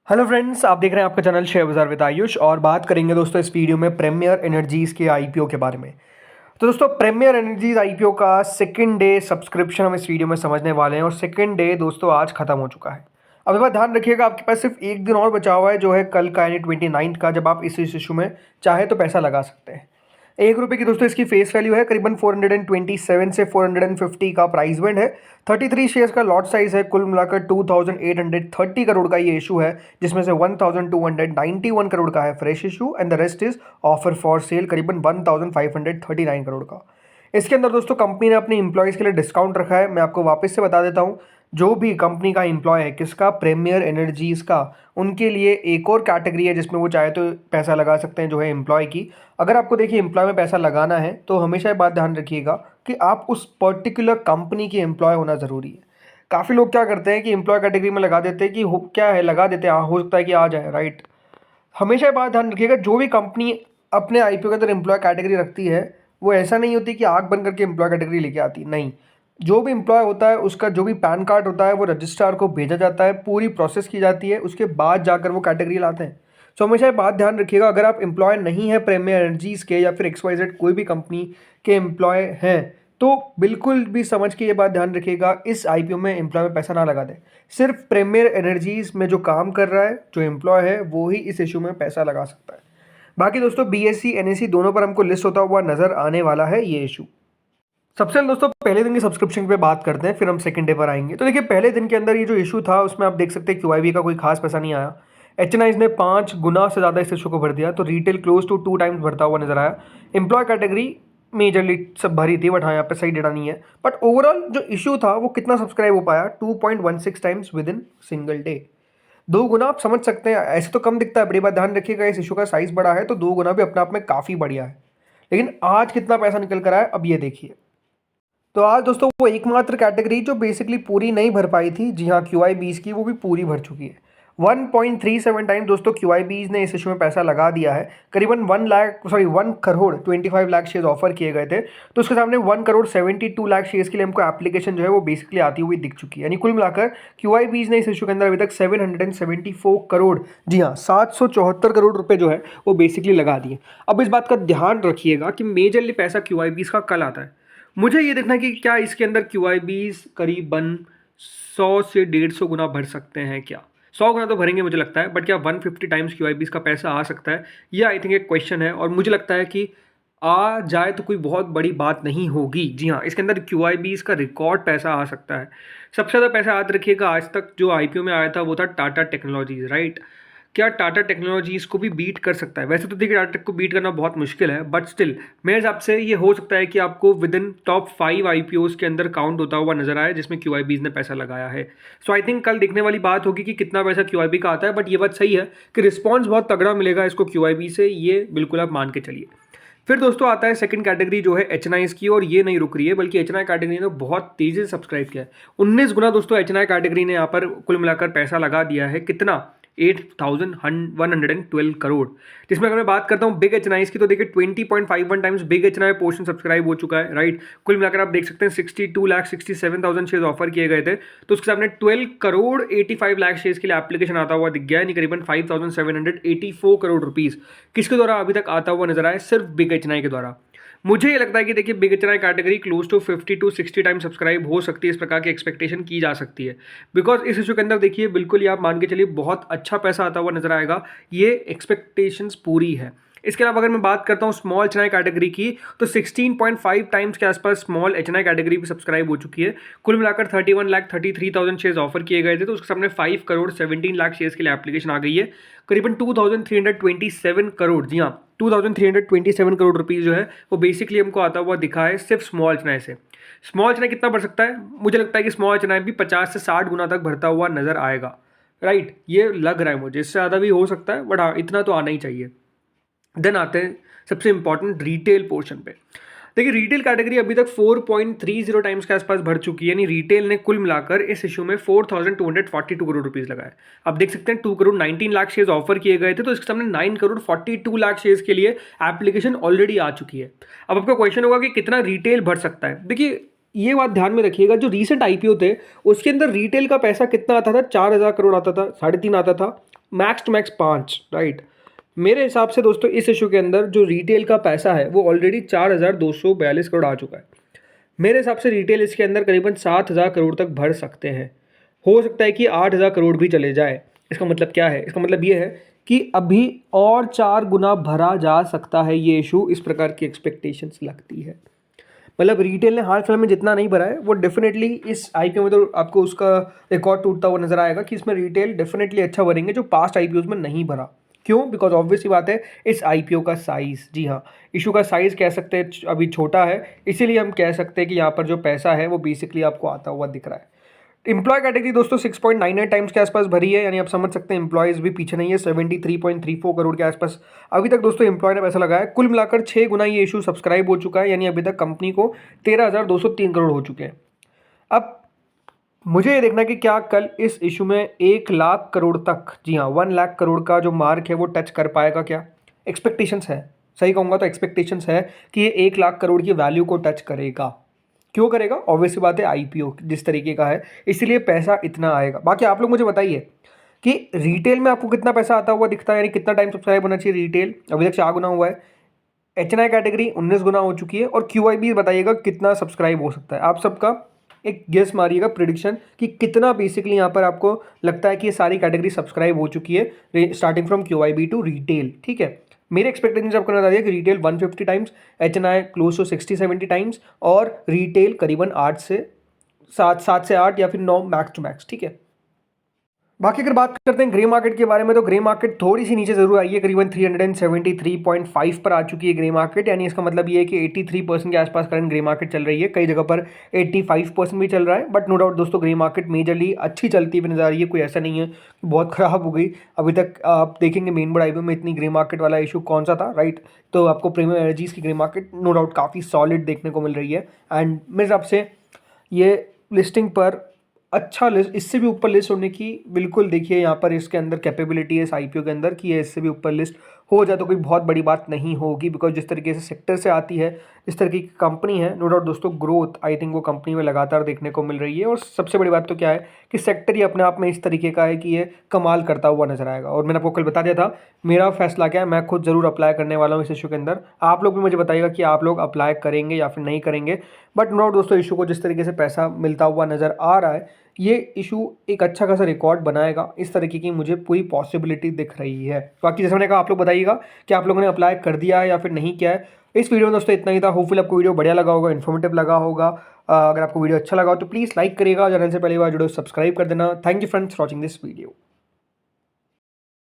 Hello friends, आप देख रहे हैं आपका चैनल शेयर बाजार विद आयुष और बात करेंगे दोस्तों इस वीडियो में प्रीमियर एनर्जीज के आईपीओ के बारे में। तो दोस्तों प्रीमियर एनर्जीज आईपीओ का सेकंड डे सब्सक्रिप्शन हम इस वीडियो में समझने वाले हैं और सेकंड डे दोस्तों आज खत्म हो चुका है। अब एक बात ध्यान रखिएगा, आपके पास सिर्फ एक दिन और बचा हुआ है जो है कल का यानी 29 का, जब आप इस इशू में चाहे तो पैसा लगा सकते हैं। ₹1 की दोस्तों इसकी फेस वैल्यू है, करीबन 427 से 450 का प्राइस बैंड है। 33 शेयर्स का लॉट साइज है, कुल मिलाकर 2830 करोड़ का ये इशू है, जिसमें से 1291 करोड़ का है fresh issue and the rest is offer for sale, करीबन 1539 करोड़ का। इसके अंदर दोस्तों कंपनी ने अपने इंप्लॉयज़ के लिए डिस्काउंट रखा है। मैं आपको वापस से बता देता हूँ, जो भी कंपनी का एम्प्लॉय है, किसका, प्रीमियर एनर्जीज का, उनके लिए एक और कैटेगरी है जिसमें वो चाहे तो पैसा लगा सकते हैं, जो है एम्प्लॉय की। अगर आपको देखिए एम्प्लॉय में पैसा लगाना है तो हमेशा ये बात ध्यान रखिएगा कि आप उस पर्टिकुलर कंपनी के एम्प्लॉय होना ज़रूरी है। काफ़ी लोग क्या करते हैं कि एम्प्लॉय कैटेगरी में लगा देते हैं कि क्या है, लगा देते हैं, हाँ हो सकता है कि आ जाए, राइट। हमेशा ये बात ध्यान रखिएगा, जो भी कंपनी अपने आईपीओ के अंदर एम्प्लॉय कैटेगरी रखती है वो ऐसा नहीं होती कि आंख बंद करके एम्प्लॉय कैटेगरी लेके आती है, नहीं। जो भी एम्प्लॉय होता है उसका जो भी पैन कार्ड होता है वो रजिस्ट्रार को भेजा जाता है, पूरी प्रोसेस की जाती है, उसके बाद जाकर वो कैटेगरी लाते हैं। सो हमेशा ये बात ध्यान रखिएगा, अगर आप एम्प्लॉय नहीं है प्रीमियर एनर्जीज के या फिर XYZ कोई भी कंपनी के एम्प्लॉय हैं, तो बिल्कुल भी समझ के ये बात ध्यान रखिएगा, इस आईपीओ में एम्प्लॉय में पैसा ना लगा दें। सिर्फ प्रीमियर एनर्जीज में जो काम कर रहा है, जो एम्प्लॉय है, वो ही इस इशू में पैसा लगा सकता है। बाकी दोस्तों BSE NSE दोनों पर हमको लिस्ट होता हुआ नजर आने वाला है ये इशू। सबसे पहले दोस्तों पहले दिन की सब्सक्रिप्शन पे बात करते हैं, फिर हम सेकंड डे पर आएंगे। तो देखिए पहले दिन के अंदर ये जो इशू था उसमें आप देख सकते हैं QIB का कोई खास पैसा नहीं आया। HNIs ने 5 गुना से ज़्यादा इस इशू को भर दिया, तो रिटेल क्लोज टू 2 टाइम्स भरता हुआ नजर आया। एम्प्लॉय कैटेगरी मेजरली सब भरी थी, बट हाँ यहाँ पे सही डेटा नहीं है। बट ओवरऑल जो इशू था वो कितना सब्सक्राइब हो पाया, 2.16 times with in single day. 2 गुना आप समझ सकते हैं, ऐसे तो कम दिखता है, बड़ी बात ध्यान रखिएगा, इस इशू का साइज बड़ा है तो 2 गुना भी अपने आप में काफ़ी बढ़िया है। लेकिन आज कितना पैसा निकल कर आया अब ये देखिए। तो आज दोस्तों वो एकमात्र कैटेगरी जो बेसिकली पूरी नहीं भर पाई थी, जी हाँ QIBs की, वो भी पूरी भर चुकी है। 1.37 टाइम दोस्तों QIBs ने इस इशू में पैसा लगा दिया है। करीबन 1 करोड़ 25 लाख शेयर्स ऑफर किए गए थे, तो उसके सामने 1 करोड़ 72 लाख शेयर्स के लिए हमको एप्लीकेशन जो है वो बेसिकली आती हुई दिख चुकी है। यानी कुल मिलाकर QIBs ने इस इशू के अंदर अभी तक 774 करोड़, जी हाँ 774 करोड़ रुपए जो है वो बेसिकली लगा दिए। अब इस बात का ध्यान रखिएगा कि मेजरली पैसा QIBs का कल आता है। मुझे ये देखना है कि क्या इसके अंदर QIBs करीबन 100 से 150 गुना भर सकते हैं क्या। 100 गुना तो भरेंगे मुझे लगता है, बट क्या 150 टाइम्स QIBs का पैसा आ सकता है, ये आई थिंक एक क्वेश्चन है। और मुझे लगता है कि आ जाए तो कोई बहुत बड़ी बात नहीं होगी। जी हाँ, इसके अंदर QIBs का रिकॉर्ड पैसा आ सकता है। सबसे ज़्यादा पैसा याद रखिएगा, आज तक जो IPO में आया था वो था टाटा टेक्नोलॉजीज, राइट। क्या टाटा टेक्नोलॉजीज़ को भी बीट कर सकता है? वैसे तो देखिए टाटा टेक को बीट करना बहुत मुश्किल है, बट स्टिल मेरे हिसाब से ये हो सकता है कि आपको विद इन टॉप 5 IPOs के अंदर काउंट होता हुआ नजर आए जिसमें QIBs ने पैसा लगाया है। सो आई थिंक कल देखने वाली बात होगी कि कितना पैसा QIB का आता है, बट ये बात सही है कि रिस्पॉन्स बहुत तगड़ा मिलेगा इसको QIB से, ये बिल्कुल आप मान के चलिए। फिर दोस्तों आता है सेकंड कैटेगरी जो है HNIs की, और ये नहीं रुक रही है, बल्कि HNI कैटेगरी ने बहुत तेजी से सब्सक्राइब किया है। 19 गुना दोस्तों HNI कैटेगरी ने यहाँ पर कुल मिलाकर पैसा लगा दिया है। कितना? 8,112 करोड़। जिसमें अगर मैं बात करता हूँ बिग HNIs की, तो देखिए 20.51 times big HNI portion subscribe हो चुका है, राइट। कुल मिलाकर आप देख सकते हैं 62,67,000 शेयर्स ऑफर किए गए थे, तो उसके सामने 12 करोड़ 85 लाख शेयर्स के लिए एप्लीकेशन आता हुआ दिख गया है, यानी करीबन 5,784 करोड़ रुपीस किसके द्वारा अभी तक आता हुआ नजर आया, सिर्फ बिग HNI के द्वारा। मुझे ये लगता है कि देखिए big HNI category close to 50 to 60 time subscribe हो सकती है, इस प्रकार की एक्सपेक्टेशन की जा सकती है। बिकॉज इस इशू के अंदर देखिए बिल्कुल ही आप मान के चलिए बहुत अच्छा पैसा आता हुआ नजर आएगा, ये एक्सपेक्टेशंस पूरी है। इसके अलावा अगर मैं बात करता हूँ स्मॉल HNI कैटेगरी की, तो 16.5 टाइम्स के आसपास स्मॉल HNI कैटेगरी भी सब्सक्राइब हो चुकी है। कुल मिलाकर 31,33,000 शेयर्स ऑफर किए गए थे, तो उसके सामने 5 करोड़ 17 लाख शेयर्स के लिए एप्लीकेशन आ गई है। करीबन 2,327 करोड़, जी हाँ 2,327 करोड़ रुपीज़ जो है वो बेसिकली हमको आता हुआ दिखा है सिर्फ स्मॉल HNI से। स्मॉल HNI कितना बढ़ सकता है? मुझे लगता है कि स्मॉल HNI भी 50 से 60 गुना तक बढ़ता हुआ नजर आएगा, राइट। ये लग रहा है मुझे, इससे ज़्यादा भी हो सकता है, बट हाँ इतना तो आना ही चाहिए। देन आते हैं सबसे इंपॉर्टेंट रिटेल पोर्शन पे। देखिए रिटेल कैटेगरी अभी तक 4.30 टाइम्स के आसपास भर चुकी है, यानी रिटेल ने कुल मिलाकर इस इशू में 4,242 करोड़ रुपीस लगाए। आप देख सकते हैं 2 करोड़ 19 लाख शेयर्स ऑफर किए गए थे, तो इसके सामने 9 करोड़ 42 लाख शेयर्स के लिए एप्लीकेशन ऑलरेडी आ चुकी है। अब आपका क्वेश्चन होगा कि कितना रिटेल भर सकता है। देखिए ये बात ध्यान में रखिएगा, जो रीसेंट आईपीओ थे उसके अंदर रिटेल का पैसा कितना आता था, 4,000 करोड़ आता था, 3.5 आता था, मैक्स टू मैक्स 5, राइट। मेरे हिसाब से दोस्तों इस इशू के अंदर जो रिटेल का पैसा है वो ऑलरेडी 4,242 करोड़ आ चुका है। मेरे हिसाब से रिटेल इसके अंदर करीबन 7,000 करोड़ तक भर सकते हैं। हो सकता है कि 8,000 करोड़ भी चले जाए। इसका मतलब क्या है? इसका मतलब ये है कि अभी और 4 गुना भरा जा सकता है ये इशू, इस प्रकार की एक्सपेक्टेशंस लगती है। मतलब रिटेल ने हाल फिलहाल में जितना नहीं भरा है वो डेफिनेटली इस आईपीओ में तो आपको उसका रिकॉर्ड टूटता हुआ नजर आएगा कि इसमें रिटेल डेफिनेटली अच्छा भरेंगे जो पास्ट आईपीओज में नहीं भरा। क्यों? बिकॉज ऑब्वियस सी बात है, इस आईपीओ का साइज, जी हाँ, इशू का साइज कह सकते हैं अभी छोटा है, इसीलिए हम कह सकते हैं कि यहाँ पर जो पैसा है वो बेसिकली आपको आता हुआ दिख रहा है। एम्प्लॉय कैटेगरी दोस्तों 6.99 टाइम्स के आसपास भरी है, यानी आप समझ सकते हैं एम्प्लॉयज़ भी पीछे नहीं है, 73.34 करोड़ के आसपास अभी तक दोस्तों एम्प्लॉय ने पैसा लगाया है। कुल मिलाकर 6 गुना ये इशू सब्सक्राइब हो चुका है, यानी अभी तक कंपनी को 13,203 करोड़ हो चुके हैं। अब मुझे ये देखना है कि क्या कल इस इशू में 1 लाख करोड़ तक, जी हाँ 1 लाख करोड़ का जो मार्क है वो टच कर पाएगा क्या? एक्सपेक्टेशंस है, सही कहूँगा तो एक्सपेक्टेशंस है कि ये 1 लाख करोड़ की वैल्यू को टच करेगा। क्यों करेगा? ऑब्वियस सी बात है, आईपीओ जिस तरीके का है इसलिए पैसा इतना आएगा। बाकी आप लोग मुझे बताइए कि रिटेल में आपको कितना पैसा आता हुआ दिखता है, यानी कितना टाइम सब्सक्राइब होना चाहिए रिटेल? अभी तक 4 गुना हुआ है। एचएनआई कैटेगरी 19 गुना हो चुकी है, और क्यूआई भी बताइएगा कितना सब्सक्राइब हो सकता है। आप सबका एक गेस मारिएगा, प्रिडिक्शन, कि कितना बेसिकली यहाँ पर आपको लगता है कि ये सारी कैटेगरी सब्सक्राइब हो चुकी है starting from QIB to retail. ठीक है, मेरे एक्सपेक्टेशन आपको बता दिया कि retail 150 times, HNI close to 60-70 times, और रिटेल करीबन 7 से 8 या फिर 9 मैक्स टू मैक्स। ठीक है, बाकी अगर बात करते हैं ग्रे मार्केट के बारे में, तो ग्रे मार्केट थोड़ी सी नीचे जरूर आई है, करीबन 373.5 पर आ चुकी है ग्रे मार्केट, यानी इसका मतलब ये है कि 83% के आसपास करंट ग्रे मार्केट चल रही है। कई जगह पर 85% भी चल रहा है, बट नो डाउट दोस्तों ग्रे मार्केट मेजरली अच्छी चलती हुई नजर आ रही है। कोई ऐसा नहीं है कि बहुत खराब हो गई। अभी तक आप देखेंगे मेन बोर्ड हाईवे में इतनी ग्रे मार्केट वाला इशू कौन सा था, राइट? तो आपको प्रीमियम एनर्जीज की ग्रे मार्केट नो डाउट काफ़ी सॉलिड देखने को मिल रही है, एंड मेरे हिसाब से ये लिस्टिंग पर अच्छा लिस्ट, इससे भी ऊपर लिस्ट होने की बिल्कुल, देखिए यहाँ पर इसके अंदर कैपेबिलिटी है इस आईपीओ के अंदर कि ये इससे भी ऊपर लिस्ट हो जाए तो कोई बहुत बड़ी बात नहीं होगी। बिकॉज जिस तरीके से सेक्टर से आती है, जिस तरीके की कंपनी है, नो डाउट दोस्तों ग्रोथ आई थिंक वो कंपनी में लगातार देखने को मिल रही है। और सबसे बड़ी बात तो क्या है कि सेक्टर ही अपने आप में इस तरीके का है कि ये कमाल करता हुआ नजर आएगा। और मैंने आपको कल बता दिया था मेरा फैसला क्या है, मैं खुद ज़रूर अप्लाई करने वाला हूँ इस इशू के अंदर। आप लोग भी मुझे बताइएगा कि आप लोग अप्लाई करेंगे या फिर नहीं करेंगे। बट नो डाउट दोस्तों इशू को जिस तरीके से पैसा मिलता हुआ नज़र आ रहा है, ये इशू एक अच्छा खासा रिकॉर्ड बनाएगा, इस तरीके की मुझे पूरी पॉसिबिलिटी दिख रही है। बाकी जैसे मैंने कहा, आप लोग बताइएगा कि आप लोगों ने अप्लाई कर दिया है या फिर नहीं किया है। इस वीडियो में दोस्तों इतना ही था। होपफुल आपको वीडियो बढ़िया लगा होगा, इन्फॉर्मेटिव लगा होगा। अगर आपको वीडियो अच्छा लगा हो तो प्लीज़ लाइक करिएगा, चैनल से पहली बार जुड़ो सब्सक्राइब कर देना। Thank you friends for watching this video.